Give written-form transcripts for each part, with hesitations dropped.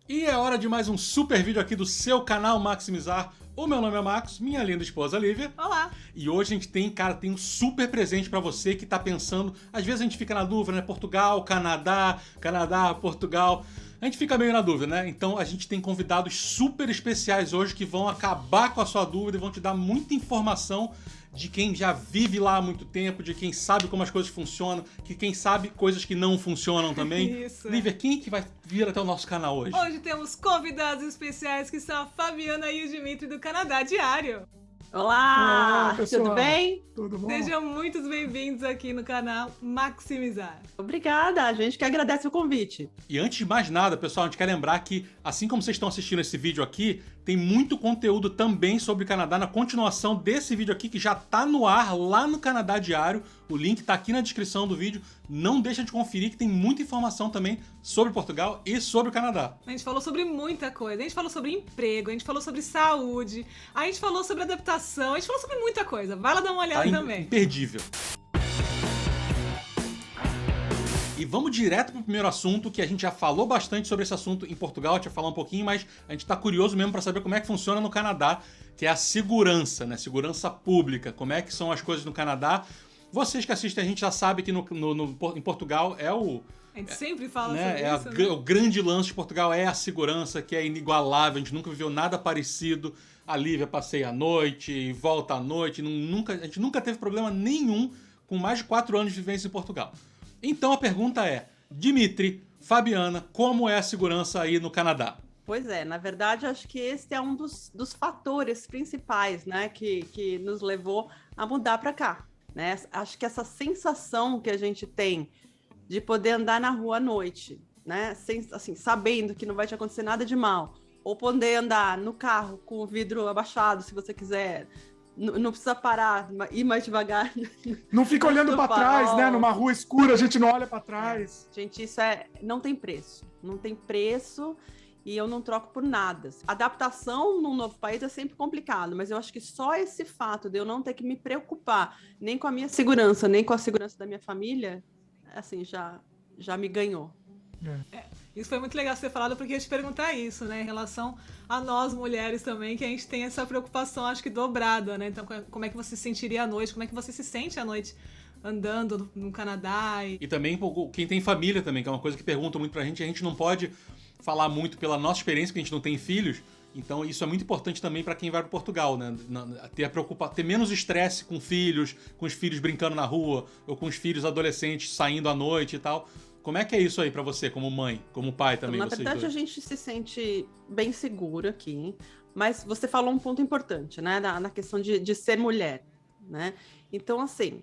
E é hora de mais um super vídeo aqui do seu canal Maximizar. O meu nome é Max, minha linda esposa Lívia. Olá! E hoje a gente tem um super presente pra você que tá pensando... Às vezes a gente fica na dúvida, né? Portugal, Canadá, Portugal... A gente fica meio na dúvida, né? Então a gente tem convidados super especiais hoje que vão acabar com a sua dúvida e vão te dar muita informação de quem já vive lá há muito tempo, de quem sabe como as coisas funcionam, que quem sabe coisas que não funcionam também. Isso. Lívia, quem que vai vir até o nosso canal hoje? Hoje temos convidados especiais que são a Fabiana e o Dimitri do Canadá Diário. Olá, pessoal. tudo bem? Tudo bom? Sejam muito bem-vindos aqui no canal Maximizar. Obrigada, a gente que agradece o convite. E antes de mais nada, pessoal, a gente quer lembrar que, assim como vocês estão assistindo esse vídeo aqui, tem muito conteúdo também sobre o Canadá na continuação desse vídeo aqui, que já tá no ar lá no Canadá Diário. O link tá aqui na descrição do vídeo. Não deixa de conferir que tem muita informação também sobre Portugal e sobre o Canadá. A gente falou sobre muita coisa. A gente falou sobre emprego, a gente falou sobre saúde, a gente falou sobre adaptação, a gente falou sobre muita coisa. Vai lá dar uma olhada também. Imperdível. E vamos direto pro primeiro assunto, que a gente já falou bastante sobre esse assunto em Portugal, a gente vai falar um pouquinho, mas a gente tá curioso mesmo para saber como é que funciona no Canadá, que é a segurança, né? Segurança pública, como é que são as coisas no Canadá. Vocês que assistem a gente já sabem que em Portugal é o... A gente sempre fala né, sobre isso, né? O grande lance de Portugal é a segurança, que é inigualável, a gente nunca viveu nada parecido. A Lívia passeia à noite, volta à noite, a gente nunca teve problema nenhum com mais de 4 anos de vivência em Portugal. Então a pergunta é, Dimitri, Fabiana, como é a segurança aí no Canadá? Pois é, na verdade, acho que esse é um dos fatores principais, né, que nos levou a mudar para cá, né? Acho que essa sensação que a gente tem de poder andar na rua à noite, né, assim, sabendo que não vai te acontecer nada de mal, ou poder andar no carro com o vidro abaixado, se você quiser, não precisa parar, ir mais devagar. Não fica olhando para trás, né? Numa rua escura, a gente não olha para trás. Gente, isso não tem preço. Não tem preço e eu não troco por nada. Adaptação num novo país é sempre complicado, mas eu acho que só esse fato de eu não ter que me preocupar nem com a minha segurança, nem com a segurança da minha família, assim, já me ganhou. Isso foi muito legal você ter falado, porque eu ia te perguntar isso, né? Em relação a nós, mulheres também, que a gente tem essa preocupação, acho que dobrada, né? Então, como é que você se sentiria à noite? Como é que você se sente à noite andando no Canadá? E também quem tem família também, que é uma coisa que perguntam muito pra gente, a gente não pode falar muito pela nossa experiência, porque a gente não tem filhos, então isso é muito importante também pra quem vai para Portugal, né? Ter menos estresse com filhos, com os filhos brincando na rua, ou com os filhos adolescentes saindo à noite e tal. Como é que é isso aí pra você, como mãe, como pai também? Na verdade, a gente se sente bem seguro aqui, mas você falou um ponto importante, né? Na questão de ser mulher, né? Então, assim...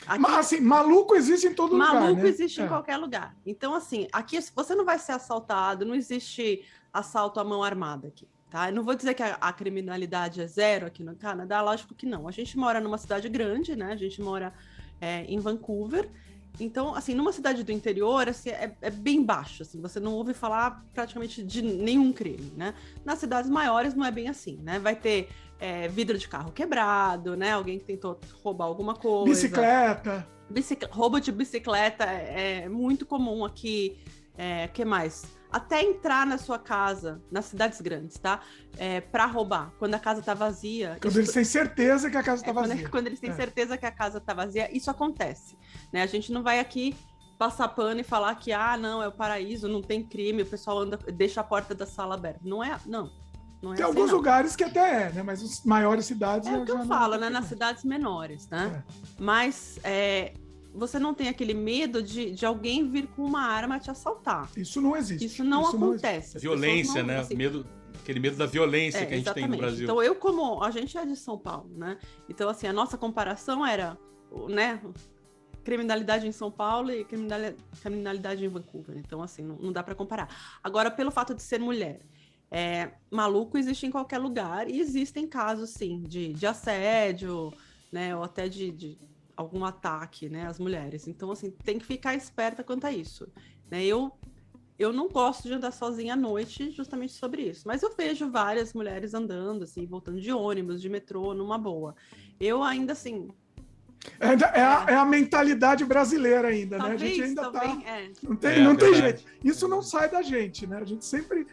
Aqui, Mas, assim, maluco existe em todo lugar, né? Maluco existe em qualquer lugar. Então, assim, aqui você não vai ser assaltado, não existe assalto à mão armada aqui, tá? Eu não vou dizer que a criminalidade é zero aqui no Canadá, lógico que não. A gente mora numa cidade grande, né? A gente mora em Vancouver. Então, assim, numa cidade do interior, assim, é bem baixo, assim, você não ouve falar praticamente de nenhum crime, né? Nas cidades maiores não é bem assim, né? Vai ter vidro de carro quebrado, né? Alguém que tentou roubar alguma coisa. Bicicleta. Roubo de bicicleta é muito comum aqui. Que mais? Até entrar na sua casa, nas cidades grandes, tá? Pra roubar, quando a casa tá vazia. Quando eles têm certeza que a casa tá vazia. Quando eles têm certeza que a casa tá vazia, isso acontece, né? A gente não vai aqui passar pano e falar que, não, é o paraíso, não tem crime, o pessoal deixa a porta da sala aberta. Não é Tem assim, alguns não. lugares que até né? Mas as maiores cidades... É o que eu falo, né? Nas cidades menores, né? Mas... você não tem aquele medo de alguém vir com uma arma te assaltar. Isso não existe. Isso não acontece. Violência, né? Assim, aquele medo da violência que a gente exatamente. tem no Brasil. Então, a gente é de São Paulo, né? Então, assim, a nossa comparação era, né? Criminalidade em São Paulo e criminalidade em Vancouver. Então, assim, não dá para comparar. Agora, pelo fato de ser mulher, maluco existe em qualquer lugar e existem casos, sim, de assédio, né? Ou até de algum ataque, né, às mulheres. Então, assim, tem que ficar esperta quanto a isso, né? Eu não gosto de andar sozinha à noite justamente sobre isso, mas eu vejo várias mulheres andando, assim, voltando de ônibus, de metrô, numa boa. Eu ainda, assim... É a mentalidade brasileira ainda, talvez, né? A gente ainda talvez, Não tem verdade. jeito. Isso não sai da gente, né? A gente sempre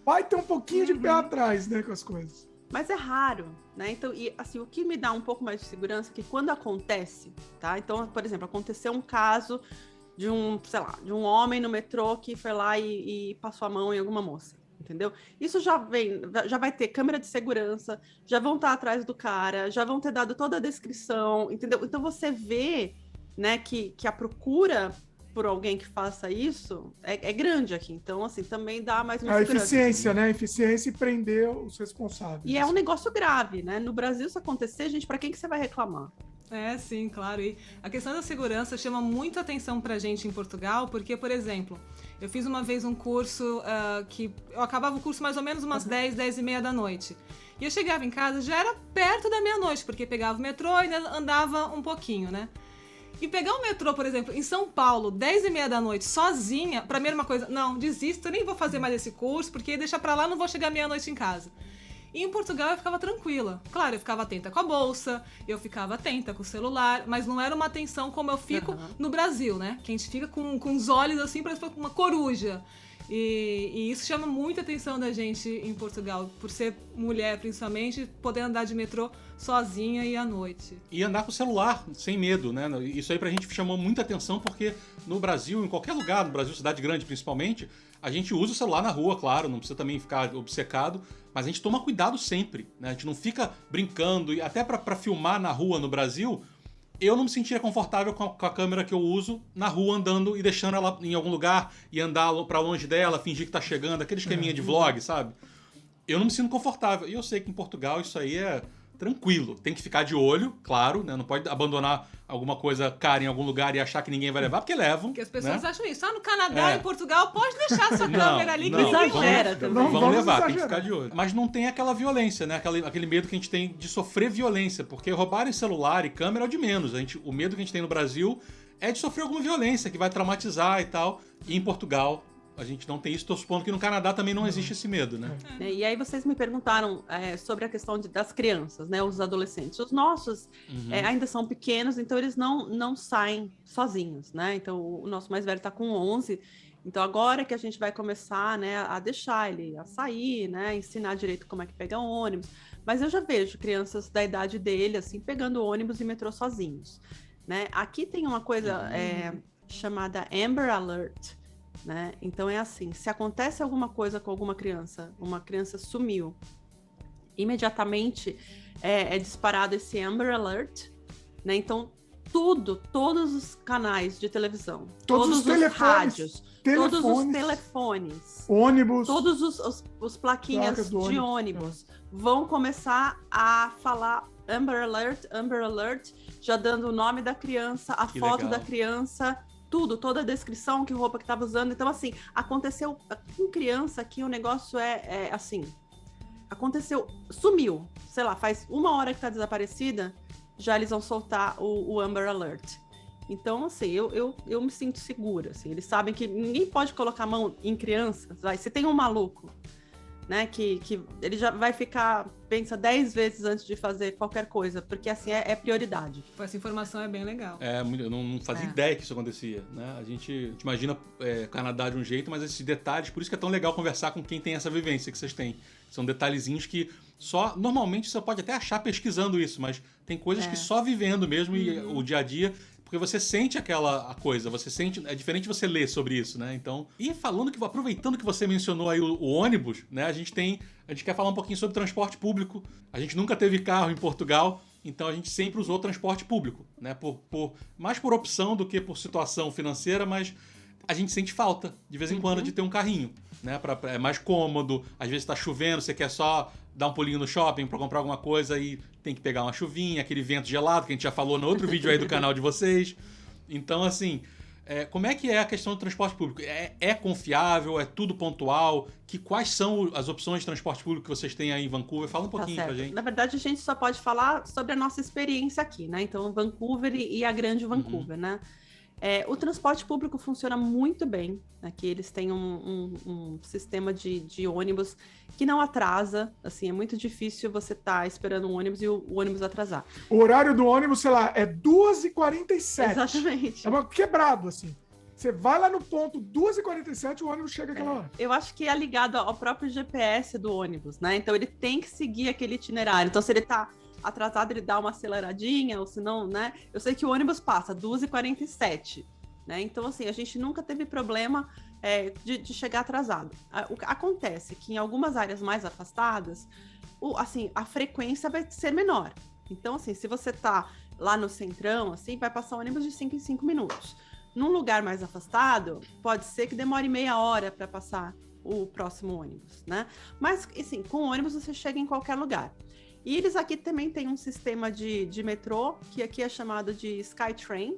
vai ter um pouquinho de pé atrás, né, com as coisas. Mas é raro, né? Então, e assim, o que me dá um pouco mais de segurança é que quando acontece, tá? Então, por exemplo, aconteceu um caso de um homem no metrô que foi lá e passou a mão em alguma moça, entendeu? Isso já vai ter câmera de segurança, já vão estar atrás do cara, já vão ter dado toda a descrição, entendeu? Então você vê, né, que a procura por alguém que faça isso é grande aqui. Então, assim, também dá mais uma A segurança. eficiência, né? Eficiência e prender os responsáveis. E é um negócio grave, né? No Brasil, se acontecer, gente, para quem que você vai reclamar? É, sim, claro. E a questão da segurança chama muita atenção pra gente em Portugal, porque, por exemplo, eu fiz uma vez um curso que eu acabava o curso mais ou menos umas 10 e meia da noite. E eu chegava em casa, já era perto da meia-noite, porque pegava o metrô e ainda andava um pouquinho, né? E pegar o metrô, por exemplo, em São Paulo, 10 e meia da noite, sozinha, pra mim era uma coisa, não, desisto, eu nem vou fazer mais esse curso, porque deixa pra lá, não vou chegar meia-noite em casa. E em Portugal eu ficava tranquila. Claro, eu ficava atenta com a bolsa, eu ficava atenta com o celular, mas não era uma atenção como eu fico no Brasil, né? Que a gente fica com os olhos assim, parece uma coruja. E isso chama muita atenção da gente em Portugal, por ser mulher principalmente, poder andar de metrô sozinha e à noite. E andar com o celular, sem medo, né? Isso aí pra gente chamou muita atenção, porque no Brasil, em qualquer lugar, no Brasil, cidade grande principalmente, a gente usa o celular na rua, claro, não precisa também ficar obcecado, mas a gente toma cuidado sempre, né? A gente não fica brincando, e até pra filmar na rua no Brasil, eu não me sentia confortável com a câmera que eu uso na rua andando e deixando ela em algum lugar e andar pra longe dela, fingir que tá chegando, aquele esqueminha de vlog, sabe? Eu não me sinto confortável. E eu sei que em Portugal isso aí é tranquilo. Tem que ficar de olho, claro, né? Não pode abandonar alguma coisa cara em algum lugar e achar que ninguém vai levar, porque levam. Porque as pessoas né? acham isso. No Canadá, em Portugal, pode deixar sua câmera ali, que não, ninguém exagera leva. também. Vão Vamos levar, tem que exagerar. ficar de olho. Mas não tem aquela violência, né? Aquele medo que a gente tem de sofrer violência, porque roubarem celular e câmera é o de menos. O medo que a gente tem no Brasil é de sofrer alguma violência, que vai traumatizar e tal. E em Portugal, a gente não tem isso. Estou supondo que no Canadá também não existe esse medo, né? E aí vocês me perguntaram sobre a questão das crianças, né, os adolescentes. Os nossos ainda são pequenos, então eles não saem sozinhos, né? Então o nosso mais velho está com 11, então agora que a gente vai começar, né, a deixar ele a sair, né, ensinar direito como é que pega ônibus. Mas eu já vejo crianças da idade dele, assim, pegando ônibus e metrô sozinhos, né? Aqui tem uma coisa chamada Amber Alert, né? Então é assim, se acontece alguma coisa com alguma criança, uma criança sumiu, imediatamente é disparado esse Amber Alert, né? Então todos os canais de televisão, todos os telefones, rádios, todos os telefones, ônibus, todos os plaquinhas de ônibus vão começar a falar Amber Alert, já dando o nome da criança, a foto da criança, tudo, toda a descrição, que roupa que estava usando. Então, assim, aconteceu com criança que o negócio é assim, aconteceu, sumiu, sei lá, faz 1 hora que tá desaparecida, já eles vão soltar o Amber Alert. Então, assim, eu me sinto segura, assim, eles sabem que ninguém pode colocar a mão em crianças, se tem um maluco, né, que ele já vai ficar, pensa 10 vezes antes de fazer qualquer coisa, porque assim é prioridade. Essa informação é bem legal. Eu não fazia ideia que isso acontecia, né? A gente imagina Canadá de um jeito, mas esses detalhes, por isso que é tão legal conversar com quem tem essa vivência que vocês têm. São detalhezinhos que normalmente você pode até achar pesquisando isso, mas tem coisas que só vivendo mesmo e o dia a dia, porque você sente a coisa, você sente, é diferente você ler sobre isso, né? Então, e aproveitando que você mencionou aí o ônibus, né? A gente quer falar um pouquinho sobre transporte público. A gente nunca teve carro em Portugal, então a gente sempre usou transporte público, né? Mais por opção do que por situação financeira, mas a gente sente falta, de vez em quando, de ter um carrinho, né? É mais cômodo, às vezes tá chovendo, você quer só dar um pulinho no shopping para comprar alguma coisa e tem que pegar uma chuvinha, aquele vento gelado que a gente já falou no outro vídeo aí do canal de vocês. Então, assim, como é que é a questão do transporte público? É confiável? É tudo pontual? Quais são as opções de transporte público que vocês têm aí em Vancouver? Fala um pouquinho pra gente. Na verdade, a gente só pode falar sobre a nossa experiência aqui, né? Então, Vancouver e a grande Vancouver, né? O transporte público funciona muito bem. Aqui eles têm um sistema de ônibus que não atrasa. Assim, é muito difícil você estar esperando um ônibus e o ônibus atrasar. O horário do ônibus, sei lá, é 2h47. Exatamente. É quebrado, assim. Você vai lá no ponto 2h47, o ônibus chega aquela hora. Eu acho que é ligado ao próprio GPS do ônibus, né? Então ele tem que seguir aquele itinerário. Então se ele tá atrasado, ele dá uma aceleradinha, ou se não, né? Eu sei que o ônibus passa 2h47, né? Então assim, a gente nunca teve problema de chegar atrasado. Acontece que em algumas áreas mais afastadas, assim, a frequência vai ser menor. Então assim, se você tá lá no centrão, assim, vai passar ônibus de 5 em 5 minutos. Num lugar mais afastado, pode ser que demore meia hora para passar o próximo ônibus, né? Mas, assim, com ônibus você chega em qualquer lugar. E eles aqui também têm um sistema de metrô, que aqui é chamado de Skytrain,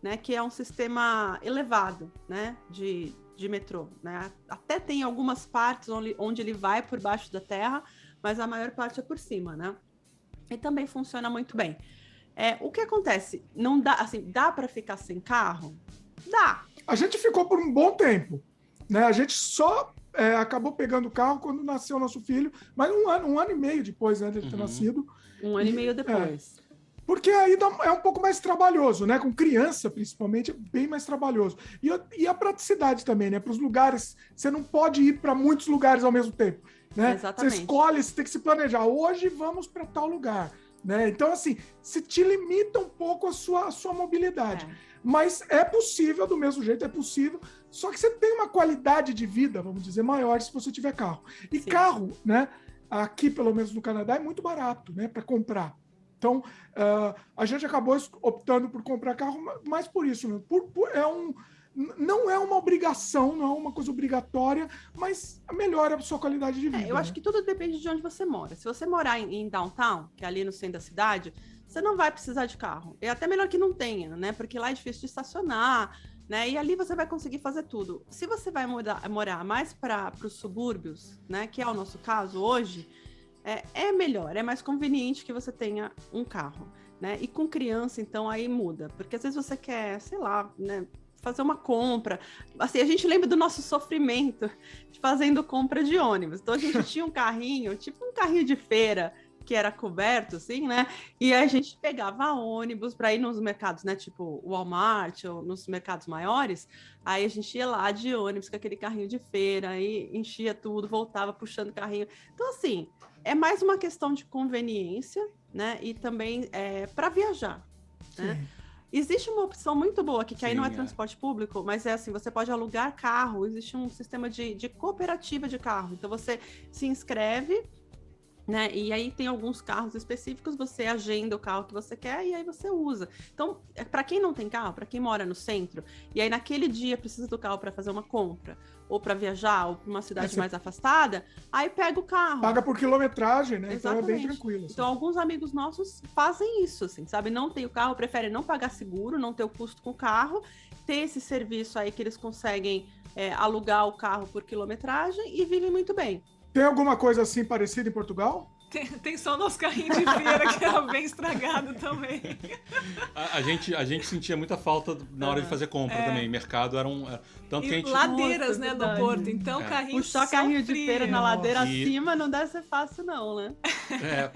né? Que é um sistema elevado, né? De metrô, né? Até tem algumas partes onde ele vai por baixo da terra, mas a maior parte é por cima, né? E também funciona muito bem. O que acontece? Não dá, assim, dá para ficar sem carro? Dá. A gente ficou por um bom tempo, né? A gente só acabou pegando o carro quando nasceu o nosso filho, mas um ano e meio depois, né, de ter nascido. Um ano e meio depois. Porque aí é um pouco mais trabalhoso, né? Com criança, principalmente, é bem mais trabalhoso. E a praticidade também, né? Para os lugares, você não pode ir para muitos lugares ao mesmo tempo, né? Exatamente. Você escolhe, você tem que se planejar. Hoje vamos para tal lugar. Né? Então, assim, se te limita um pouco a sua mobilidade. Mas é possível, do mesmo jeito, é possível. Só que você tem uma qualidade de vida, vamos dizer, maior se você tiver carro. E Sim. Carro, né? Aqui, pelo menos no Canadá, é muito barato, né? Para comprar. Então, a gente acabou optando por comprar carro, mais por isso, né? Não é uma obrigação, não é uma coisa obrigatória, mas melhora a sua qualidade de vida. Eu acho que tudo depende de onde você mora. Se você morar em downtown, que é ali no centro da cidade, você não vai precisar de carro. É até melhor que não tenha, né? Porque lá é difícil de estacionar, né? E ali você vai conseguir fazer tudo. Se você vai morar mais para os subúrbios, né? Que é o nosso caso hoje, é melhor, é mais conveniente que você tenha um carro, né? E com criança, então, aí muda. Porque às vezes você quer, sei lá, né? Fazer uma compra. Assim, a gente lembra do nosso sofrimento de fazendo compra de ônibus. Então, a gente tinha um carrinho, tipo um carrinho de feira, que era coberto, assim, né? E a gente pegava ônibus para ir nos mercados, né? Tipo Walmart ou nos mercados maiores. Aí a gente ia lá de ônibus com aquele carrinho de feira, aí enchia tudo, voltava puxando o carrinho. Então, assim, é mais uma questão de conveniência, né? E também para viajar, né? Existe uma opção muito boa aqui, que aí não é transporte público, mas é assim, você pode alugar carro, existe um sistema de cooperativa de carro. Então, você se inscreve, né? E aí tem alguns carros específicos, você agenda o carro que você quer e aí você usa. Então, para quem não tem carro, para quem mora no centro, e aí naquele dia precisa do carro para fazer uma compra, ou para viajar, ou para uma cidade mais afastada, aí pega o carro. Paga por quilometragem, né? Exatamente. Então é bem tranquilo. Assim. Então, alguns amigos nossos fazem isso, assim, sabe? Não tem o carro, preferem não pagar seguro, não ter o custo com o carro, ter esse serviço aí que eles conseguem alugar o carro por quilometragem e vivem muito bem. Tem alguma coisa assim parecida em Portugal? Tem só o nosso carrinho de feira, que era bem estragado também. A gente sentia muita falta na hora de fazer compra também. Mercado era tanto que a gente... Ladeiras, Nossa, né, do Porto. Então, carrinho puxar carrinho de feira na ladeira E- acima não deve ser fácil, não, né?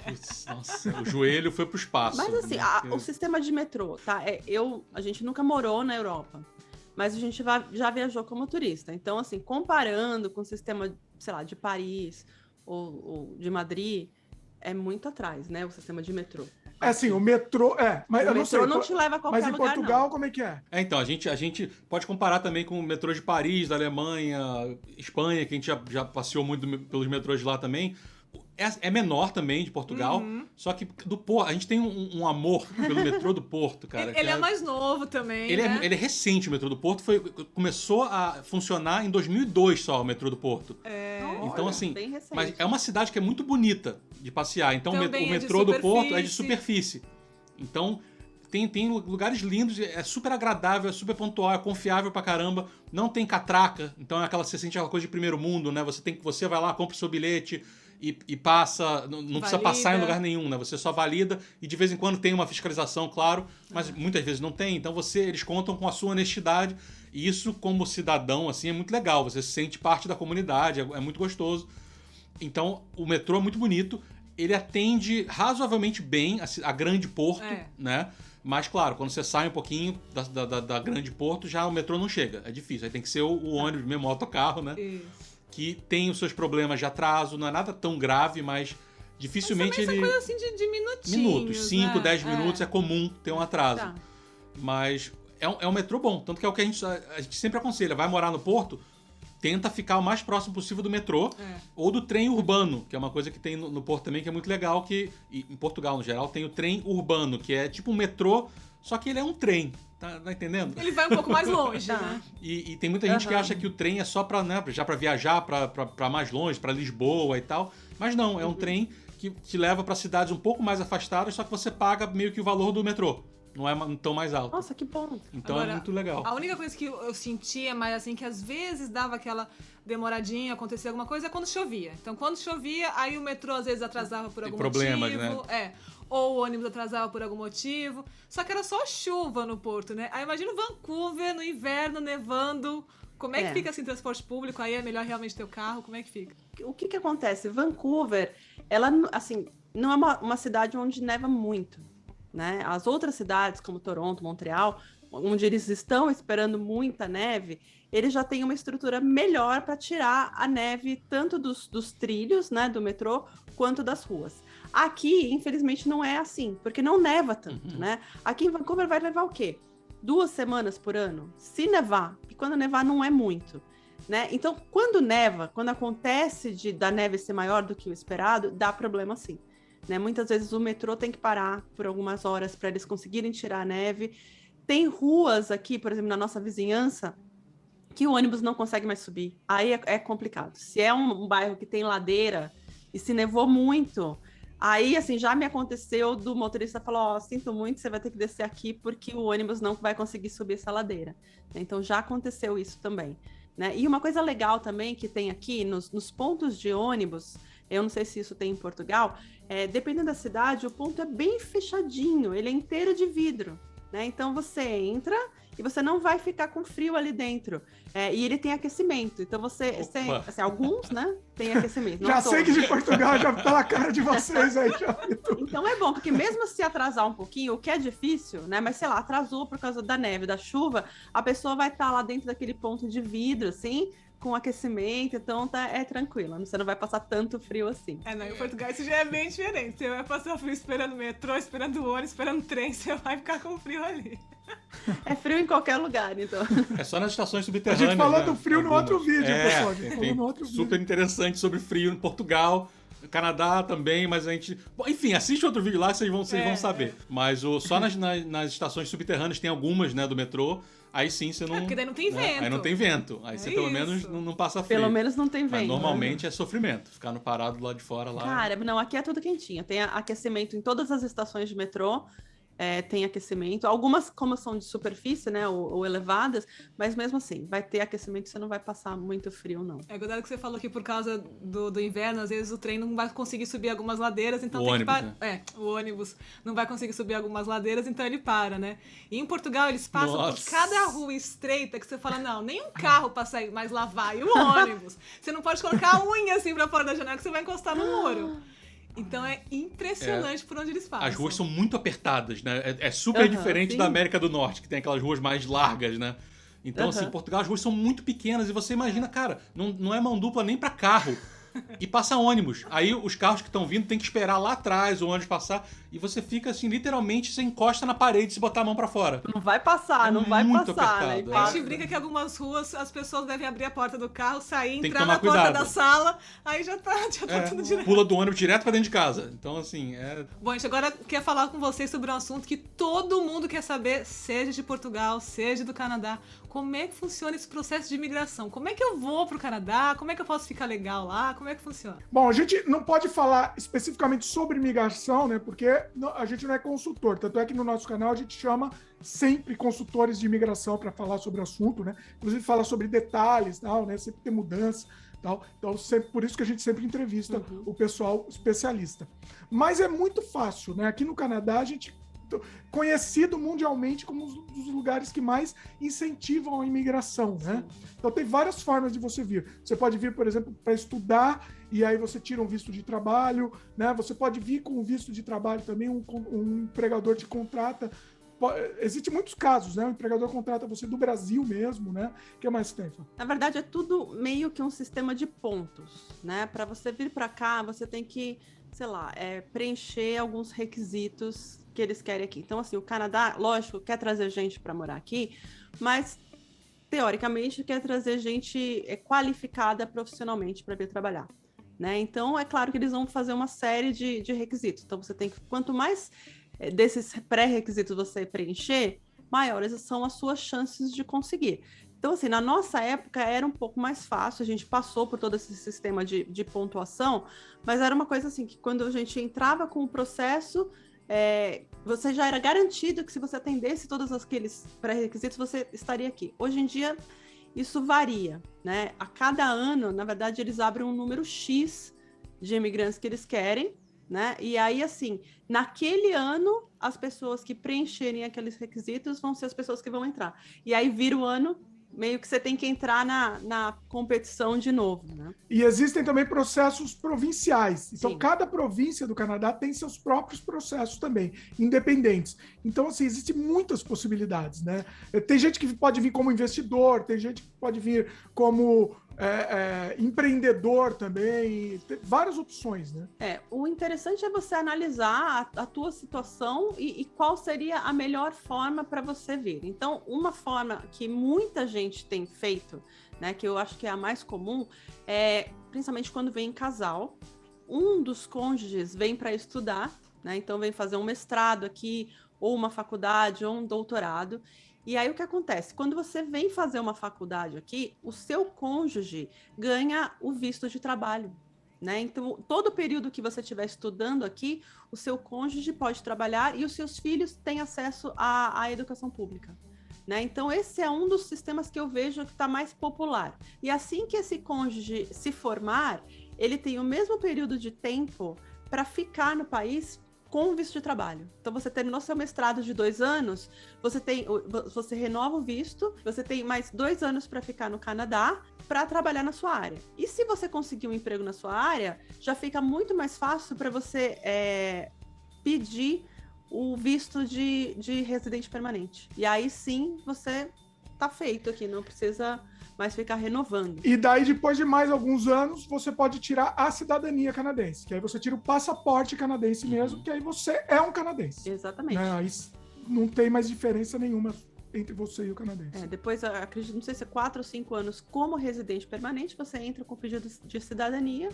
Putz, nossa, o joelho foi pro espaço. Mas assim, né? o sistema de metrô, tá? A gente nunca morou na Europa, mas a gente já viajou como turista. Então, assim, comparando com o sistema, sei lá, de Paris ou de Madrid, é muito atrás, né? O sistema de metrô. Assim, o metrô... mas O eu não sei. metrô não te leva a qualquer Mas em lugar, Portugal, não. como é que é? Então, a gente pode comparar também com o metrô de Paris, da Alemanha, Espanha, que a gente já passeou muito pelos metrôs de lá também. É menor também, de Portugal, só que do Porto, a gente tem um amor pelo metrô do Porto, cara. Ele é mais novo também, né? Ele é recente, o metrô do Porto. Começou a funcionar em 2002 só, o metrô do Porto. Então, Olha, assim, bem recente. mas é uma cidade que é muito bonita de passear. Então, Também o é de metrô do Porto é de superfície. superfície. Então, tem lugares lindos, é super agradável, é super pontual, é confiável pra caramba, não tem catraca, então você sente aquela coisa de primeiro mundo, né? Você vai lá, compra o seu bilhete e passa, não precisa passar em lugar nenhum, né? Você só valida e de vez em quando tem uma fiscalização, claro, mas muitas vezes não tem, então eles contam com a sua honestidade e isso, como cidadão, assim, é muito legal, você se sente parte da comunidade, é muito gostoso. Então, o metrô é muito bonito, ele atende razoavelmente bem a grande Porto, né? Mas, claro, quando você sai um pouquinho da grande porto, já o metrô não chega. É difícil. Aí tem que ser o ônibus mesmo, o autocarro, né? Isso. Que tem os seus problemas de atraso. Não é nada tão grave, mas dificilmente Mas ele... coisa assim de minutinhos, Minutos. 5, né? 10 minutos é comum ter um atraso. Tá. Mas é um metrô bom. Tanto que é o que a gente sempre aconselha. Vai morar no Porto, tenta ficar o mais próximo possível do metrô ou do trem urbano, que é uma coisa que tem no Porto também, que é muito legal, que em Portugal, no geral, tem o trem urbano, que é tipo um metrô, só que ele é um trem. Tá entendendo? Ele vai um pouco mais longe, né? E tem muita gente que acha que o trem é só pra, né, já pra viajar pra mais longe, pra Lisboa e tal. Mas não, é um trem que te leva pra cidades um pouco mais afastadas, só que você paga meio que o valor do metrô. Não é tão mais alto. Nossa, que bom. Então Agora, é muito legal. A única coisa que eu sentia mais assim, que às vezes dava aquela demoradinha, acontecia alguma coisa, é quando chovia. Então, quando chovia, aí o metrô às vezes atrasava por algum problemas, motivo. né? Ou o ônibus atrasava por algum motivo. Só que era só chuva no Porto, né? Aí imagina Vancouver no inverno, nevando. Como é que fica assim, transporte público? Aí é melhor realmente ter o carro? Como é que fica? O que acontece? Vancouver, ela, assim, não é uma cidade onde neva muito, né? As outras cidades, como Toronto, Montreal, onde eles estão esperando muita neve, eles já têm uma estrutura melhor para tirar a neve tanto dos trilhos, né, do metrô, quanto das ruas. Aqui, infelizmente, não é assim, porque não neva tanto, né? Aqui em Vancouver vai nevar o quê? 2 semanas por ano? Se nevar, e quando nevar não é muito, né? Então, quando neva, quando acontece da neve ser maior do que o esperado, dá problema sim. Né? Muitas vezes o metrô tem que parar por algumas horas para eles conseguirem tirar a neve. Tem ruas aqui, por exemplo, na nossa vizinhança, que o ônibus não consegue mais subir. Aí é complicado. Se é um bairro que tem ladeira e se nevou muito, aí assim, já me aconteceu do motorista falar, sinto muito, você vai ter que descer aqui porque o ônibus não vai conseguir subir essa ladeira. Então já aconteceu isso também. Né? E uma coisa legal também que tem aqui nos pontos de ônibus, eu não sei se isso tem em Portugal, dependendo da cidade, o ponto é bem fechadinho, ele é inteiro de vidro, né? Então você entra e você não vai ficar com frio ali dentro. E ele tem aquecimento, então você tem, assim, alguns, né, tem aquecimento. Já sei que de Portugal, já pela cara de vocês aí, já vi tudo. Então é bom, porque mesmo se atrasar um pouquinho, o que é difícil, né, mas sei lá, atrasou por causa da neve, da chuva, a pessoa vai estar lá dentro daquele ponto de vidro, assim, com aquecimento, então é tranquilo, você não vai passar tanto frio assim. Não, em Portugal isso já é bem diferente. Você vai passar frio esperando metrô, esperando ônibus, esperando trem, você vai ficar com frio ali. É frio em qualquer lugar, então. É só nas estações A subterrâneas. gente falou né? do frio no outro vídeo, pessoal. A gente Tem falou no outro super vídeo. interessante sobre frio em Portugal, Canadá também, mas a gente... Bom, enfim, assiste outro vídeo lá que vocês vão saber. Mas só nas estações subterrâneas tem algumas, né, do metrô. Aí sim você não... porque daí não tem vento. Aí não tem vento. Aí você pelo menos não passa frio. Pelo menos não tem vento. Mas normalmente é sofrimento. Ficar no parado lá de fora lá. Cara, não, aqui é tudo quentinho. Tem aquecimento em todas as estações de metrô. Tem aquecimento. Algumas, como são de superfície, né, ou elevadas, mas mesmo assim, vai ter aquecimento, você não vai passar muito frio, não. Cuidado que você falou que por causa do inverno, às vezes o trem não vai conseguir subir algumas ladeiras, então o tem ônibus, que parar. né? O ônibus não vai conseguir subir algumas ladeiras, então ele para, né? E em Portugal eles passam por Nossa. cada rua estreita que você fala, não, nem um carro passa aí, mas lá vai o ônibus. Você não pode colocar a unha assim pra fora da janela que você vai encostar no muro. Então é impressionante por onde eles passam. As ruas são muito apertadas, né? É super diferente sim. da América do Norte, que tem aquelas ruas mais largas, né? Então, assim, em Portugal as ruas são muito pequenas e você imagina, cara, não é mão dupla nem pra carro. E passa ônibus. Aí os carros que estão vindo tem que esperar lá atrás o ônibus passar. E você fica assim, literalmente, você encosta na parede se botar a mão pra fora. Não vai passar, não vai muito passar, apertado, né? A gente brinca que algumas ruas as pessoas devem abrir a porta do carro, sair, que entrar tomar na porta cuidado. da sala, aí já tá tudo direto. Pula do ônibus direto pra dentro de casa. Então, assim, Bom, gente, agora quero falar com vocês sobre um assunto que todo mundo quer saber, seja de Portugal, seja do Canadá. Como é que funciona esse processo de imigração? Como é que eu vou pro Canadá? Como é que eu posso ficar legal lá? Como é que funciona? Bom, a gente não pode falar especificamente sobre imigração, né? Porque a gente não é consultor. Tanto é que no nosso canal a gente chama sempre consultores de imigração para falar sobre o assunto, né? Inclusive fala sobre detalhes, tal, né? Sempre tem mudança, tal. Então, por isso que a gente sempre entrevista o pessoal especialista. Mas é muito fácil, né? Aqui no Canadá a gente conhecido mundialmente como um dos lugares que mais incentivam a imigração, né? Então tem várias formas de você vir. Você pode vir, por exemplo, para estudar e aí você tira um visto de trabalho, né? Você pode vir com um visto de trabalho também, um empregador te contrata, Existem muitos casos, né? O empregador contrata você do Brasil mesmo, né? O que mais tem? Na verdade, é tudo meio que um sistema de pontos, né? Para você vir para cá, você tem que, sei lá, preencher alguns requisitos que eles querem aqui. Então, assim, o Canadá, lógico, quer trazer gente para morar aqui, mas teoricamente quer trazer gente qualificada profissionalmente para vir trabalhar, né? Então, é claro que eles vão fazer uma série de requisitos. Então, você tem que, quanto mais desses pré-requisitos você preencher, maiores são as suas chances de conseguir. Então, assim, na nossa época era um pouco mais fácil, a gente passou por todo esse sistema de pontuação, mas era uma coisa assim, que quando a gente entrava com o processo, você já era garantido que se você atendesse todos aqueles pré-requisitos, você estaria aqui. Hoje em dia, isso varia, né? A cada ano, na verdade, eles abrem um número X de imigrantes que eles querem, né? E aí, assim, naquele ano, as pessoas que preencherem aqueles requisitos vão ser as pessoas que vão entrar. E aí vira o ano, meio que você tem que entrar na competição de novo, né? E existem também processos provinciais. Então, Sim. cada província do Canadá tem seus próprios processos também, independentes. Então, assim, existem muitas possibilidades, né? Tem gente que pode vir como investidor, tem gente que pode vir como empreendedor também, tem várias opções, né? O interessante é você analisar a tua situação e qual seria a melhor forma para você vir. Então, uma forma que muita gente tem feito, né, que eu acho que é a mais comum, principalmente quando vem em casal, um dos cônjuges vem para estudar, né, então vem fazer um mestrado aqui, ou uma faculdade, ou um doutorado. E aí o que acontece? Quando você vem fazer uma faculdade aqui, o seu cônjuge ganha o visto de trabalho, né? Então, todo o período que você estiver estudando aqui, o seu cônjuge pode trabalhar e os seus filhos têm acesso à educação pública, né? Então, esse é um dos sistemas que eu vejo que está mais popular. E assim que esse cônjuge se formar, ele tem o mesmo período de tempo para ficar no país com visto de trabalho. Então, você terminou seu mestrado de 2 anos, você renova o visto, você tem mais 2 anos para ficar no Canadá para trabalhar na sua área. E se você conseguir um emprego na sua área, já fica muito mais fácil para você pedir o visto de residente permanente. E aí sim, você tá feito aqui, não precisa mais ficar renovando. E daí, depois de mais alguns anos, você pode tirar a cidadania canadense, que aí você tira o passaporte canadense mesmo, que aí você é um canadense. Exatamente. Né? Aí não tem mais diferença nenhuma entre você e o canadense. Depois, acredito, não sei se é 4 ou 5 anos como residente permanente, você entra com pedido de cidadania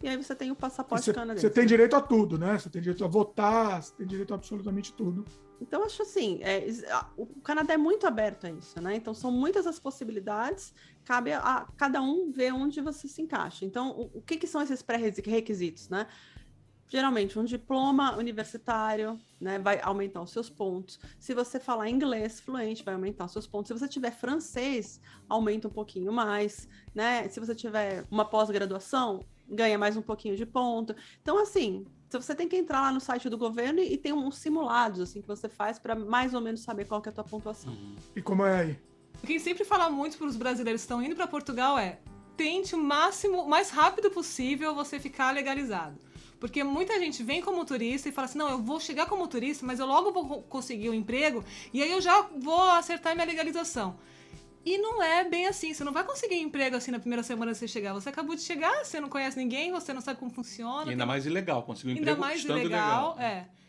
e aí você tem o passaporte canadense. Você tem direito a tudo, né? Você tem direito a votar, você tem direito a absolutamente tudo. Então, acho assim, o Canadá é muito aberto a isso, né? Então, são muitas as possibilidades, cabe a cada um ver onde você se encaixa. Então, o que são esses pré-requisitos, né? Geralmente, um diploma universitário, né, vai aumentar os seus pontos. Se você falar inglês fluente, vai aumentar os seus pontos. Se você tiver francês, aumenta um pouquinho mais, né? Se você tiver uma pós-graduação, ganha mais um pouquinho de ponto. Então, assim, você tem que entrar lá no site do governo e tem uns simulados assim que você faz para mais ou menos saber qual que é a tua pontuação. E como é aí? O que sempre fala muito para os brasileiros que estão indo para Portugal tente o mais rápido possível você ficar legalizado. Porque muita gente vem como turista e fala assim, não, eu vou chegar como turista, mas eu logo vou conseguir um emprego e aí eu já vou acertar minha legalização. E não é bem assim, você não vai conseguir emprego assim na primeira semana que você chegar. Você acabou de chegar, você não conhece ninguém, você não sabe como funciona. E ainda mais ilegal, conseguir um emprego ainda mais estando ilegal.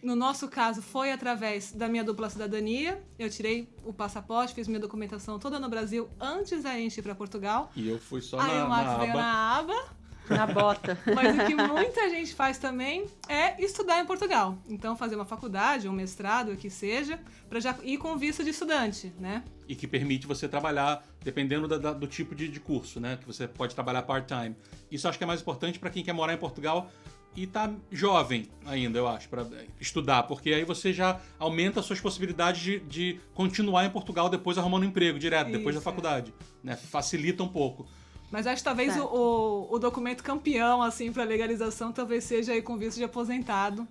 No nosso caso, foi através da minha dupla cidadania. Eu tirei o passaporte, fiz minha documentação toda no Brasil antes da gente ir para Portugal. E eu fui só aí o Max veio na aba. Na bota. Mas o que muita gente faz também é estudar em Portugal. Então, fazer uma faculdade, um mestrado, o que seja, para já ir com visto de estudante, né? E que permite você trabalhar, dependendo do tipo de curso, né? Que você pode trabalhar part-time. Isso acho que é mais importante para quem quer morar em Portugal e tá jovem ainda, eu acho, para estudar. Porque aí você já aumenta as suas possibilidades de continuar em Portugal depois arrumando um emprego direto, depois da faculdade. Né? Facilita um pouco. Mas acho que talvez o documento campeão, assim, para legalização, talvez seja aí com visto de aposentado.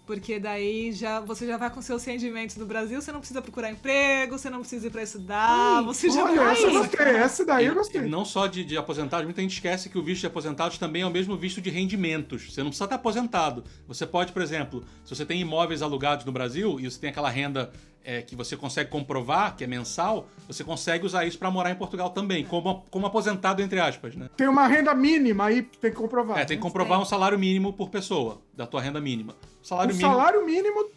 Porque daí você já vai com seus rendimentos do Brasil, você não precisa procurar emprego, você não precisa ir para estudar, você já vai... Essa eu gostei, essa daí eu gostei. E não só de aposentados, muita gente esquece que o visto de aposentados também é o mesmo visto de rendimentos. Você não precisa estar aposentado. Você pode, por exemplo, se você tem imóveis alugados no Brasil e você tem aquela renda que você consegue comprovar, que é mensal, você consegue usar isso para morar em Portugal também, como aposentado, entre aspas, né? Tem uma renda mínima aí, tem que comprovar. Tem que comprovar um salário mínimo por pessoa, da tua renda mínima. Salário mínimo?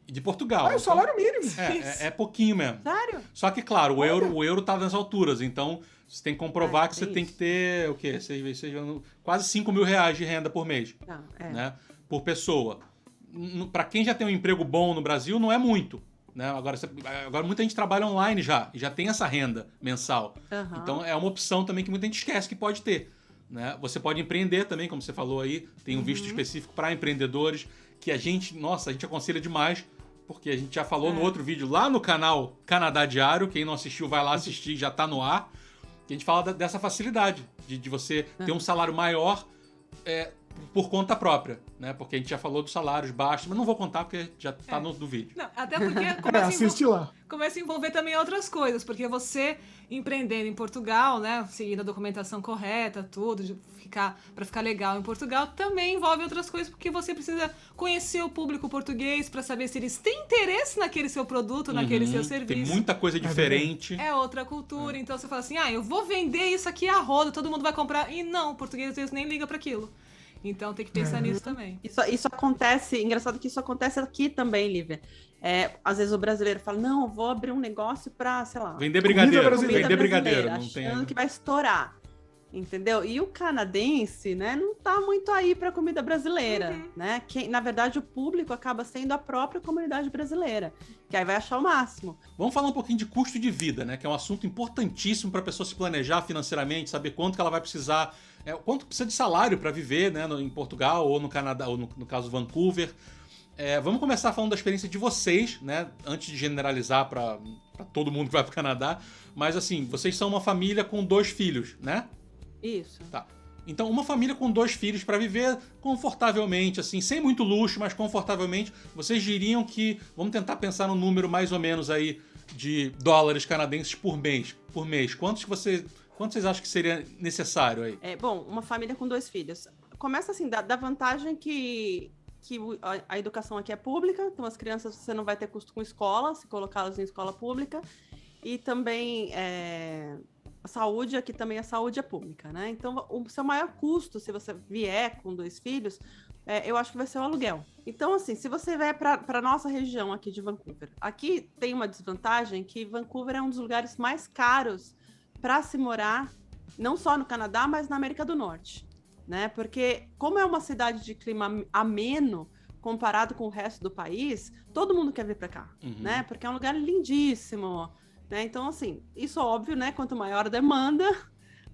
De Portugal. O salário mínimo. É pouquinho mesmo. Sério? Só que, claro, o euro tá nas alturas, então você tem que comprovar que você tem que ter, o quê? Quase 5 mil reais de renda por mês, né? Por pessoa. Para quem já tem um emprego bom no Brasil, não é muito. Né? Agora muita gente trabalha online e já tem essa renda mensal. Uhum. Então é uma opção também que muita gente esquece que pode ter. Né? Você pode empreender também, como você falou aí, tem um visto específico para empreendedores que a gente aconselha demais, porque a gente já falou no outro vídeo lá no canal Canadá Diário, quem não assistiu vai lá assistir, já está no ar, que a gente fala dessa facilidade de você ter um salário maior por conta própria, né? Porque a gente já falou dos salários baixos, mas não vou contar porque já tá no vídeo. Não, até porque começa a envolver também outras coisas, porque você empreendendo em Portugal, né, seguindo a documentação correta, tudo, para ficar legal em Portugal, também envolve outras coisas, porque você precisa conhecer o público português para saber se eles têm interesse naquele seu produto, naquele seu serviço. Tem muita coisa diferente. É outra cultura, então você fala assim, eu vou vender isso aqui a roda, todo mundo vai comprar, e não, o português às vezes nem liga para aquilo. Então tem que pensar nisso também. Isso acontece, engraçado que isso acontece aqui também, Lívia. Às vezes o brasileiro fala, não, eu vou abrir um negócio pra, sei lá... Vender brigadeiro. Vender brigadeiro. Não tem... Achando que vai estourar. Entendeu? E o canadense, né, não tá muito aí pra comida brasileira, né? Na verdade, o público acaba sendo a própria comunidade brasileira, que aí vai achar o máximo. Vamos falar um pouquinho de custo de vida, né? Que é um assunto importantíssimo pra pessoa se planejar financeiramente, saber quanto que ela vai precisar, quanto precisa de salário para viver, né? Em Portugal ou no Canadá, ou no caso Vancouver. Vamos começar falando da experiência de vocês, né? Antes de generalizar para todo mundo que vai pro Canadá. Mas assim, vocês são uma família com 2 filhos, né? Isso. Tá. Então, uma família com 2 filhos para viver confortavelmente, assim, sem muito luxo, mas confortavelmente, vocês diriam que, vamos tentar pensar no número mais ou menos aí de dólares canadenses por mês. Quantos vocês acham que seria necessário aí? Bom, uma família com 2 filhos. Começa assim, da vantagem que a educação aqui é pública, então as crianças você não vai ter custo com escola, se colocá-las em escola pública, e também a saúde, aqui também a saúde é pública, né? Então o seu maior custo, se você vier com 2 filhos, eu acho que vai ser o aluguel. Então, assim, se você vier para a nossa região aqui de Vancouver, aqui tem uma desvantagem que Vancouver é um dos lugares mais caros para se morar, não só no Canadá, mas na América do Norte, né? Porque como é uma cidade de clima ameno, comparado com o resto do país, todo mundo quer vir para cá, né? Porque é um lugar lindíssimo, né? Então, assim, isso é óbvio, né? Quanto maior a demanda,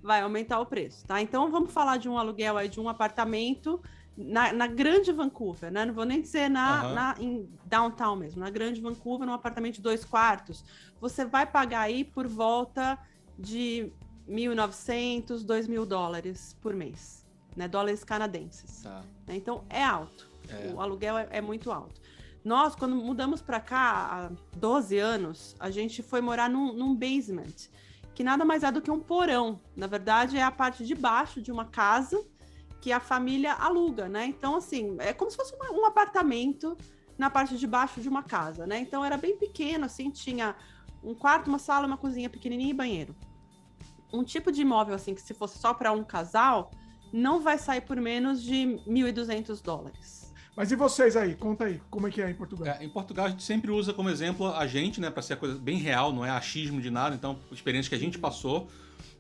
vai aumentar o preço, tá? Então, vamos falar de um aluguel aí de um apartamento na grande Vancouver, né? Não vou nem dizer em downtown mesmo, na grande Vancouver, num apartamento de 2 quartos, você vai pagar aí por volta de $1.900, $2.000 por mês, né? Dólares canadenses. Tá. Então, é alto. O aluguel é muito alto. Nós, quando mudamos para cá há 12 anos, a gente foi morar num basement, que nada mais é do que um porão. Na verdade, é a parte de baixo de uma casa que a família aluga, né? Então, assim, é como se fosse um apartamento na parte de baixo de uma casa, né? Então, era bem pequeno, assim, tinha um quarto, uma sala, uma cozinha pequenininha e banheiro. Um tipo de imóvel, assim, que se fosse só para um casal, não vai sair por menos de $1.200. Mas e vocês aí? Conta aí, como é que é em Portugal? Em Portugal a gente sempre usa como exemplo a gente, né, para ser a coisa bem real, não é achismo de nada, então a experiência que a gente passou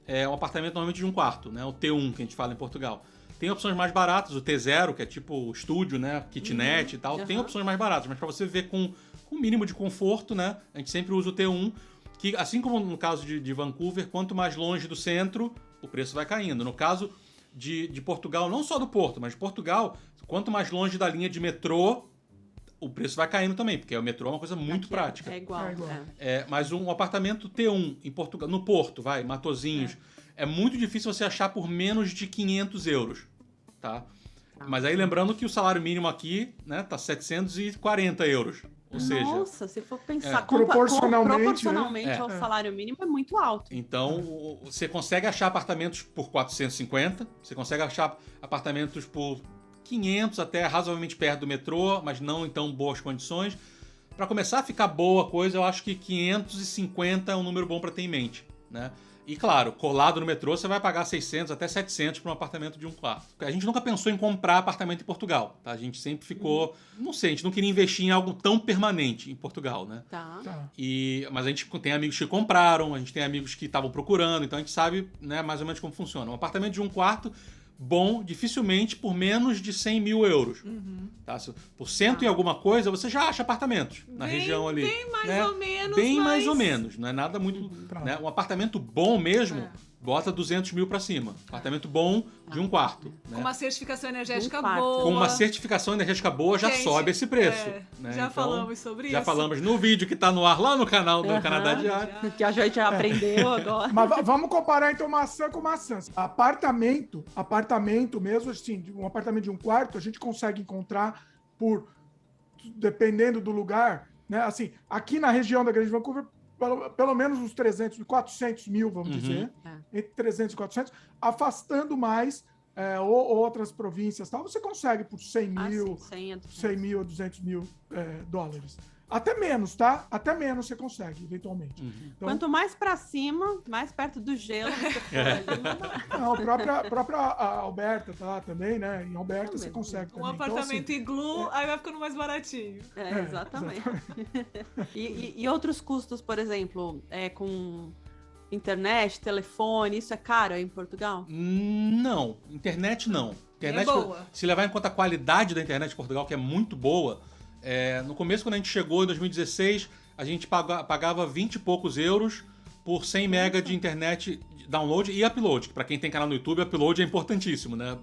é um apartamento normalmente de 1 quarto, né, o T1 que a gente fala em Portugal. Tem opções mais baratas, o T0, que é tipo estúdio, né, kitnet e tal, tem opções mais baratas, mas para você viver com um mínimo de conforto, né, a gente sempre usa o T1, que assim como no caso de Vancouver, quanto mais longe do centro, o preço vai caindo. No caso de Portugal, não só do Porto, mas de Portugal, quanto mais longe da linha de metrô, o preço vai caindo também, porque o metrô é uma coisa muito prática. É igual. Mas um apartamento T1 em Portugal, no Porto, Matosinhos, é muito difícil você achar por menos de €500, tá? Mas aí lembrando que o salário mínimo aqui, né, tá €740. Ou seja... Nossa, se for pensar proporcionalmente ao salário mínimo, é muito alto. Então, você consegue achar apartamentos por 450, você consegue achar apartamentos por 500, até razoavelmente perto do metrô, mas não em tão boas condições. Para começar a ficar boa a coisa, eu acho que 550 é um número bom para ter em mente, né? E claro, colado no metrô, você vai pagar 600 até 700 para um apartamento de um quarto. A gente nunca pensou em comprar apartamento em Portugal, tá? A gente sempre ficou... Não sei, a gente não queria investir em algo tão permanente em Portugal, né? Tá. Mas a gente tem amigos que compraram, a gente tem amigos que estavam procurando, então a gente sabe, né, mais ou menos como funciona. Um apartamento de um quarto bom, dificilmente por menos de 100 mil euros. Tá? Por cento e alguma coisa, você já acha apartamentos na região ali. Bem mais né? ou menos. Bem mas... mais ou menos. Não é nada muito... né? Um apartamento bom mesmo, bota 200 mil pra cima. Apartamento bom de um quarto. Né? Com uma certificação energética Um quarto. boa. Com uma certificação energética boa, já Gente, sobe esse preço. Né? Já Então, falamos sobre isso. Já falamos no vídeo que tá no ar lá no canal do Canadá Diário. Que a gente já aprendeu agora. Mas vamos comparar então maçã com maçã. Apartamento mesmo, assim, um apartamento de um quarto, a gente consegue encontrar dependendo do lugar, né? Assim, aqui na região da Grande Vancouver, pelo menos uns 300, 400 mil, vamos dizer, entre 300 e 400, afastando mais outras províncias, tal, você consegue por 100 mil, 100 mil a 200 mil dólares. Até menos, tá? Até menos você consegue, eventualmente. Então, Quanto mais pra cima, mais perto do gelo você for. não, a própria Alberta, tá? Também, né? Em Alberta você consegue também. Um apartamento então, assim, iglu, aí vai ficando mais baratinho. Exatamente. E outros custos, por exemplo, com internet, telefone, isso é caro aí em Portugal? Não, internet não. Internet, É boa. se levar em conta a qualidade da internet em Portugal, que é muito boa, no começo, quando a gente chegou em 2016, a gente pagava 20 e poucos euros por 100 mega de internet download e upload, que para quem tem canal no YouTube, upload é importantíssimo, né?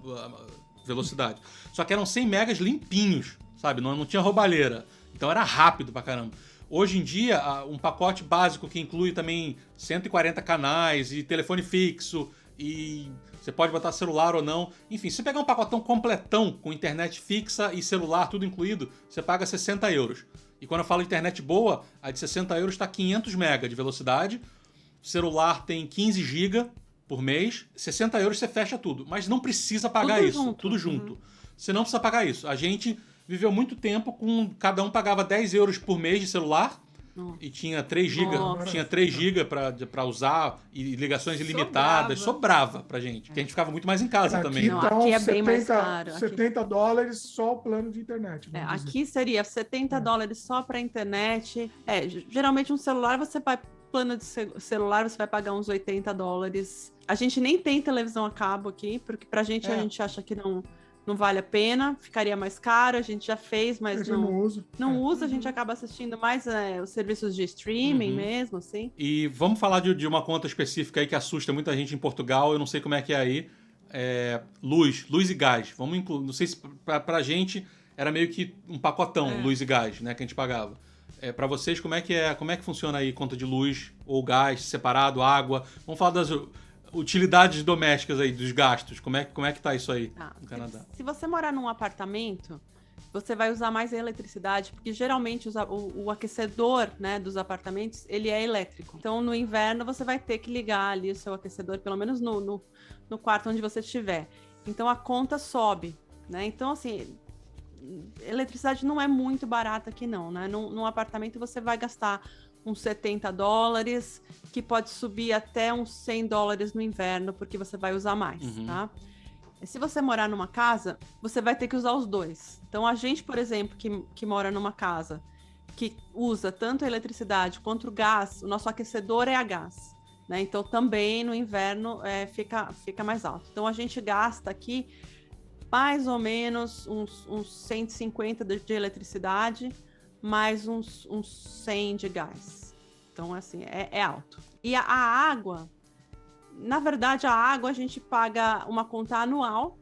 Velocidade. Só que eram 100 megas limpinhos, sabe? Não tinha roubalheira. Então era rápido pra caramba. Hoje em dia, um pacote básico que inclui também 140 canais e telefone fixo e você pode botar celular ou não. Enfim, se você pegar um pacotão completão com internet fixa e celular, tudo incluído, você paga 60 euros. E quando eu falo de internet boa, a de 60 euros está 500 MB de velocidade. O celular tem 15 GB por mês. 60 euros você fecha tudo. Mas não precisa pagar Tudo isso. junto. Tudo junto. Você não precisa pagar isso. A gente viveu muito tempo com... Cada um pagava 10 euros por mês de celular. E tinha 3 GB, tinha 3 GB pra usar e ligações ilimitadas. Sobrava pra gente. Porque a gente ficava muito mais em casa também. Não, Né? aqui é bem mais caro. $70 só o plano de internet. Aqui seria 70 dólares só para internet. Geralmente um celular plano de celular você vai pagar uns 80 dólares. A gente nem tem televisão a cabo aqui, porque pra gente a gente acha que não vale a pena, ficaria mais caro, a gente já fez, mas não usa, a gente acaba assistindo mais os serviços de streaming mesmo, assim. E vamos falar de uma conta específica aí que assusta muita gente em Portugal, eu não sei como é que é aí, luz e gás. Vamos incluir, não sei se pra gente era meio que um pacotão, luz e gás, né, que a gente pagava. Pra vocês, como é que funciona aí conta de luz ou gás separado, água? Vamos falar das utilidades domésticas aí, dos gastos. Como é que tá isso aí no Canadá? Se você morar num apartamento, você vai usar mais a eletricidade, porque geralmente o aquecedor, né, dos apartamentos, ele é elétrico. Então, no inverno, você vai ter que ligar ali o seu aquecedor, pelo menos no quarto onde você estiver. Então, a conta sobe, né? Então, assim, eletricidade não é muito barata aqui não, né? Num apartamento você vai gastar uns 70 dólares, que pode subir até uns 100 dólares no inverno, porque você vai usar mais, tá? E se você morar numa casa, você vai ter que usar os dois. Então, a gente, por exemplo, que mora numa casa que usa tanto a eletricidade quanto o gás, o nosso aquecedor é a gás, né? Então, também no inverno fica mais alto. Então, a gente gasta aqui mais ou menos uns 150 de eletricidade, mais uns 100 de gás. Então, assim, é alto. E a água, na verdade, a gente paga uma conta anual,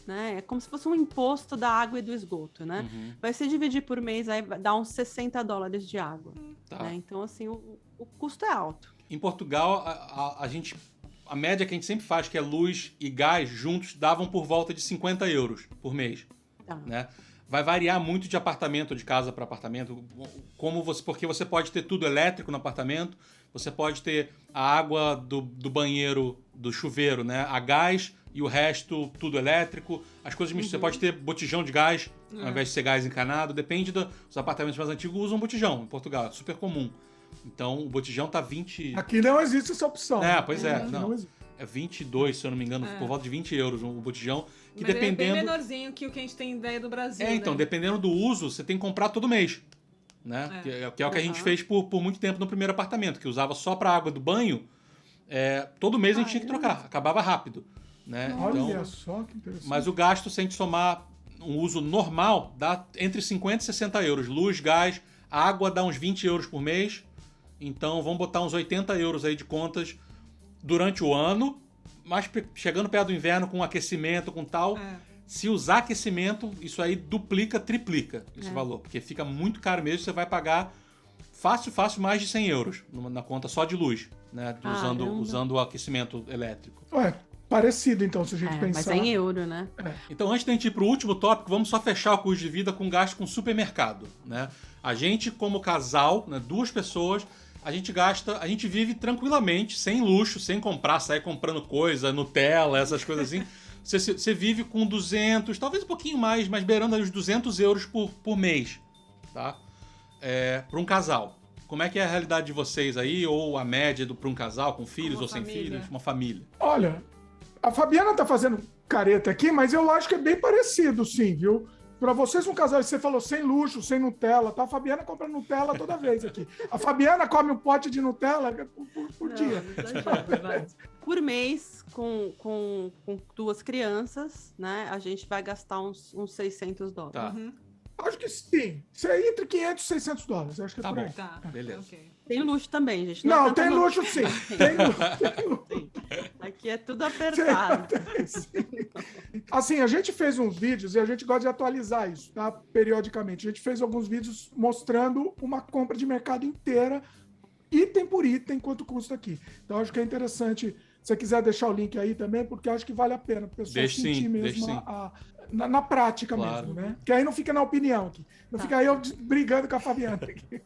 né? É como se fosse um imposto da água e do esgoto, né? Vai se dividir por mês, aí dá uns 60 dólares de água. Tá. Né? Então, assim, o custo é alto. Em Portugal, a média que a gente sempre faz, que é luz e gás, juntos davam por volta de 50 euros por mês. Tá. Né? Vai variar muito de apartamento, de casa para apartamento, porque você pode ter tudo elétrico no apartamento, você pode ter a água do banheiro, do chuveiro, né? A gás e o resto tudo elétrico. As coisas você pode ter botijão de gás, ao invés de ser gás encanado. Depende dos apartamentos mais antigos usam botijão, em Portugal, é super comum. Então o botijão tá 20... Aqui não existe essa opção. Pois é, Aqui não. existe. É 22, se eu não me engano, por volta de 20 euros o botijão. Que Mas dependendo... é bem menorzinho que o que a gente tem ideia do Brasil, então, né? dependendo do uso, você tem que comprar todo mês. Né? Que é o que a gente fez por muito tempo no primeiro apartamento, que usava só para água do banho. Todo mês a gente tinha que trocar, acabava rápido. Né? Olha só que interessante. Mas o gasto, se a gente somar um uso normal, dá entre 50 e 60 euros. Luz, gás, água dá uns 20 euros por mês. Então vamos botar uns 80 euros aí de contas durante o ano. Mas chegando perto do inverno, com aquecimento, com tal... Se usar aquecimento, isso aí duplica, triplica esse valor. Porque fica muito caro mesmo, você vai pagar fácil mais de 100 euros na conta só de luz, né? Usando o aquecimento elétrico. Parecido então, se a gente pensar. Mas é em euro, né? Então, antes da gente ir pro último tópico, vamos só fechar o custo de vida com gasto com supermercado, né? A gente, como casal, né, 2 pessoas, a gente vive tranquilamente, sem luxo, sem sair comprando coisa, Nutella, essas coisas assim. Você vive com 200, talvez um pouquinho mais, mas beirando aí os 200 euros por mês, tá? Para um casal. Como é que é a realidade de vocês aí? Ou a média para um casal com filhos ou sem filhos? Uma família. Olha, a Fabiana tá fazendo careta aqui, mas eu acho que é bem parecido, sim, viu? Para vocês, um casal, você falou sem luxo, sem Nutella, tá? A Fabiana compra Nutella toda vez aqui. A Fabiana come um pote de Nutella por dia. Por mês, com 2 crianças, né? A gente vai gastar uns $600. Tá. Acho que sim. Isso é entre 500 e 600 dólares. Acho que é por aí. Tá, beleza. ok. Tem luxo também, gente. Não, tem luxo sim. Tem luxo. Sim. Aqui é tudo apertado. Assim, a gente fez uns vídeos e a gente gosta de atualizar isso, tá? Periodicamente. A gente fez alguns vídeos mostrando uma compra de mercado inteira, item por item, quanto custa aqui. Então, acho que é interessante, se você quiser deixar o link aí também, porque acho que vale a pena o pessoal sentir mesmo na prática mesmo, né? Que aí não fica na opinião aqui. Não fica aí eu brigando com a Fabiana aqui.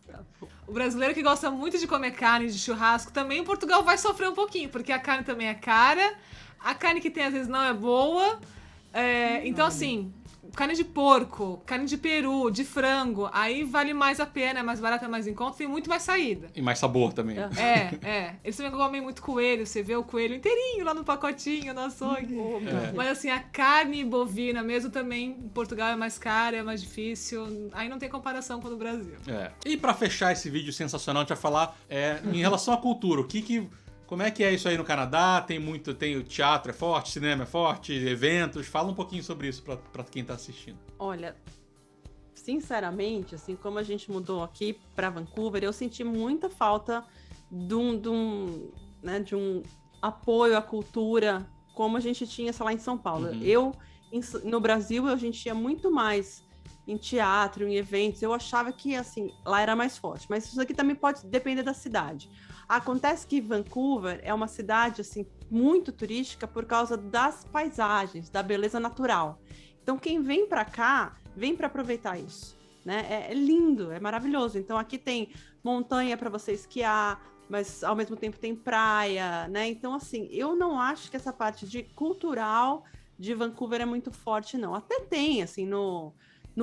O brasileiro que gosta muito de comer carne, de churrasco, também em Portugal vai sofrer um pouquinho, porque a carne também é cara, a carne que tem às vezes não é boa. Então, assim, carne de porco, carne de peru, de frango, aí vale mais a pena, é mais barato, é mais em conta, tem muito mais saída. E mais sabor também. Eles também comem muito coelho, você vê o coelho inteirinho lá no pacotinho, no açougue. Mas assim, a carne bovina mesmo também em Portugal é mais cara, é mais difícil, aí não tem comparação com o do Brasil. E pra fechar esse vídeo sensacional, a gente vai falar em relação à cultura, como é que é isso aí no Canadá? Tem o teatro é forte, cinema é forte, eventos. Fala um pouquinho sobre isso pra quem tá assistindo. Olha, sinceramente, assim, como a gente mudou aqui para Vancouver, eu senti muita falta de um apoio à cultura como a gente tinha, sei lá, em São Paulo. No Brasil, a gente ia muito mais em teatro, em eventos. Eu achava que, assim, lá era mais forte. Mas isso aqui também pode depender da cidade. Acontece que Vancouver é uma cidade, assim, muito turística por causa das paisagens, da beleza natural. Então, quem vem para cá, vem para aproveitar isso, né? É lindo, é maravilhoso. Então, aqui tem montanha para você esquiar, mas ao mesmo tempo tem praia, né? Então, assim, eu não acho que essa parte de cultural de Vancouver é muito forte, não. Até tem, assim, no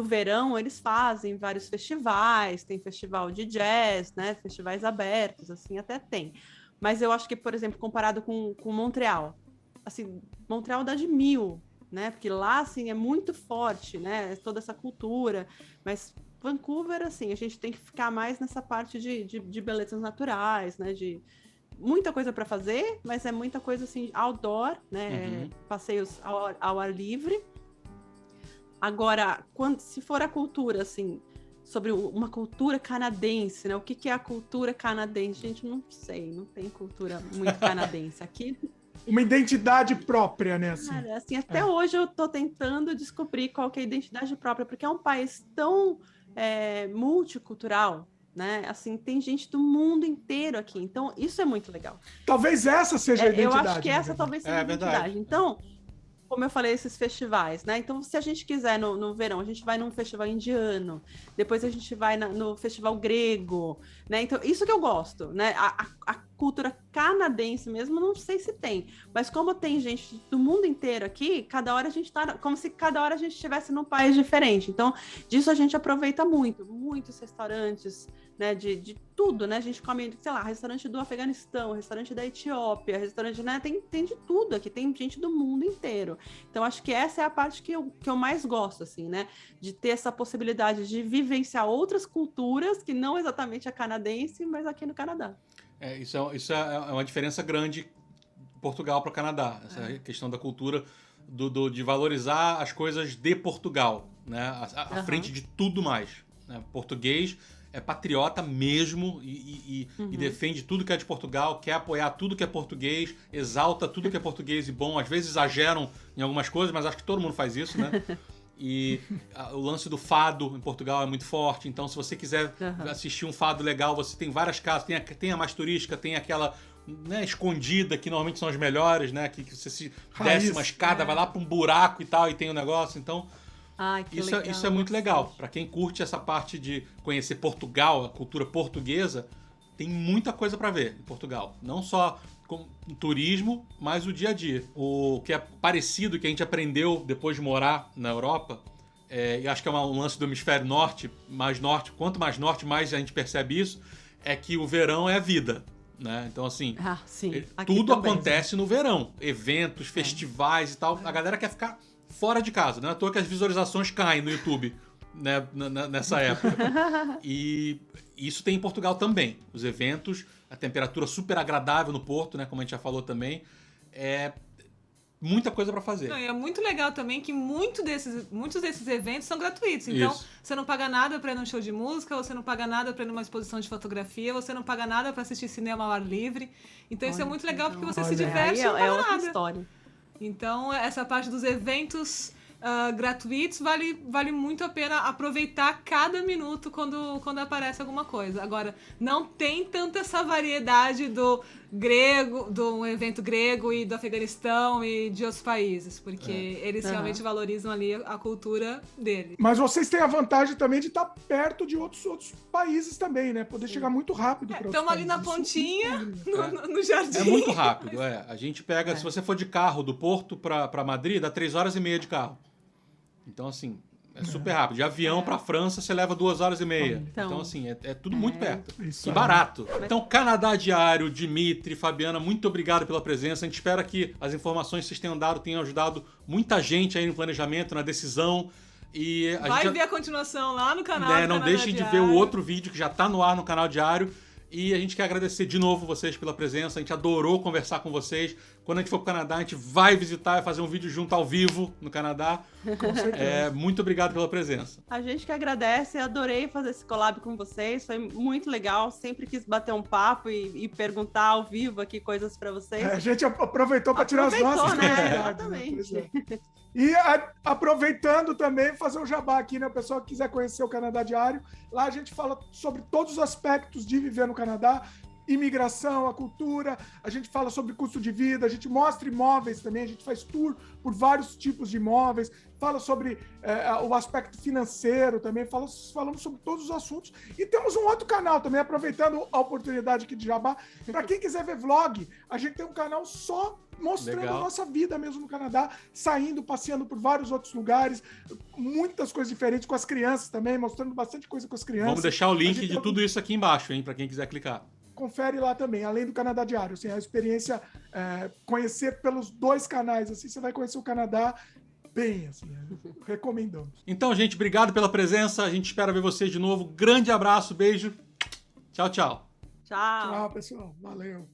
verão eles fazem vários festivais, tem festival de jazz, né? Festivais abertos, assim, até tem. Mas eu acho que, por exemplo, comparado com Montreal, assim, Montreal dá de 1000, né? Porque lá, assim, é muito forte, né? Toda essa cultura. Mas Vancouver, assim, a gente tem que ficar mais nessa parte de belezas naturais, né? De muita coisa para fazer, mas é muita coisa, assim, outdoor, né? Passeios ao ar livre. Agora, se for a cultura, assim, sobre uma cultura canadense, né? O que é a cultura canadense? Gente, não sei, não tem cultura muito canadense aqui. Uma identidade própria, né? Assim. Cara, assim, até hoje eu tô tentando descobrir qual que é a identidade própria, porque é um país tão multicultural, né? Assim, tem gente do mundo inteiro aqui, então isso é muito legal. Talvez essa seja a identidade. Eu acho que essa talvez seja a identidade. Então, como eu falei, esses festivais, né? Então, se a gente quiser no verão, a gente vai num festival indiano, depois a gente vai no festival grego, né? Então, isso que eu gosto, né? A cultura canadense mesmo, não sei se tem. Mas como tem gente do mundo inteiro aqui, cada hora a gente tá... Como se cada hora a gente estivesse num país diferente. Então, disso a gente aproveita muito. Muitos restaurantes, né? De tudo, né? A gente come, sei lá, restaurante do Afeganistão, restaurante da Etiópia, restaurante, né? Tem de tudo aqui. Tem gente do mundo inteiro. Então, acho que essa é a parte que eu mais gosto, assim, né? De ter essa possibilidade de vivenciar outras culturas, que não exatamente a canadense, mas aqui no Canadá. Isso é uma diferença grande de Portugal para o Canadá. Essa questão da cultura de valorizar as coisas de Portugal, né? À frente de tudo mais. Né? Português é patriota mesmo e defende tudo que é de Portugal, quer apoiar tudo que é português, exalta tudo que é português e bom. Às vezes exageram em algumas coisas, mas acho que todo mundo faz isso, né? E o lance do fado em Portugal é muito forte. Então, se você quiser assistir um fado legal, você tem várias casas. Tem a mais turística, tem aquela, né, escondida, que normalmente são as melhores, né? Que você se desce uma escada, vai lá para um buraco e tal, e tem o negócio. Então, isso é muito legal. Para quem curte essa parte de conhecer Portugal, a cultura portuguesa, tem muita coisa para ver em Portugal. Não só com turismo, mas o dia a dia. O que é parecido, que a gente aprendeu depois de morar na Europa, e acho que é um lance do hemisfério norte, quanto mais norte, mais a gente percebe isso, é que o verão é a vida. Né? Então, assim, tudo acontece no verão. Eventos, festivais e tal. A galera quer ficar fora de casa. Não é à toa que as visualizações caem no YouTube, né? Nessa época. E isso tem em Portugal também. Os eventos, a temperatura super agradável no Porto, né? Como a gente já falou também. É muita coisa para fazer. Não, e é muito legal também que muitos desses eventos são gratuitos. Então, você não paga nada para ir num show de música, você não paga nada para ir numa exposição de fotografia, você não paga nada para assistir cinema ao ar livre. Então, isso é muito legal porque você se diverte e não paga outra nada. História. Então, essa parte dos eventos gratuitos vale muito a pena aproveitar cada minuto quando aparece alguma coisa. Agora, não tem tanta essa variedade do evento grego e do Afeganistão e de outros países, porque eles realmente valorizam ali a cultura deles. Mas vocês têm a vantagem também de estar perto de outros países também, né? Poder chegar muito rápido para outros países. Estamos ali na pontinha, no jardim. É muito rápido, A gente pega, se você for de carro do Porto para Madrid, dá 3h30 de carro. Então, assim, é super rápido. De avião para a França, você leva 2h30. Então assim, é tudo muito perto. E barato. Então, Canadá Diário, Dimitri, Fabiana, muito obrigado pela presença. A gente espera que as informações que vocês tenham dado tenham ajudado muita gente aí no planejamento, na decisão. E Vai ver a continuação lá no canal. Não deixem de ver o outro vídeo que já está no ar no canal Diário. E a gente quer agradecer de novo vocês pela presença. A gente adorou conversar com vocês. Quando a gente for para o Canadá, a gente vai visitar e fazer um vídeo junto ao vivo no Canadá. Com certeza. Muito obrigado pela presença. A gente que agradece. Adorei fazer esse collab com vocês. Foi muito legal. Sempre quis bater um papo e perguntar ao vivo aqui coisas para vocês. A gente aproveitou para tirar as nossas, né? Exatamente. E aproveitando também, fazer um jabá aqui, né? O pessoal que quiser conhecer o Canadá Diário, lá a gente fala sobre todos os aspectos de viver no Canadá, imigração, a cultura, a gente fala sobre custo de vida, a gente mostra imóveis também, a gente faz tour por vários tipos de imóveis, fala sobre o aspecto financeiro também, falamos sobre todos os assuntos. E temos um outro canal também, aproveitando a oportunidade aqui de jabá, para quem quiser ver vlog, a gente tem um canal só mostrando a nossa vida mesmo no Canadá, saindo, passeando por vários outros lugares, muitas coisas diferentes com as crianças também, mostrando bastante coisa com as crianças. Vamos deixar o link de tudo isso aqui embaixo, hein, para quem quiser clicar. Confere lá também, além do Canadá Diário, assim, a experiência, conhecer pelos dois canais, assim, você vai conhecer o Canadá bem, assim, recomendamos. Então, gente, obrigado pela presença, a gente espera ver vocês de novo, grande abraço, beijo, tchau, tchau. Tchau. Tchau, pessoal, valeu.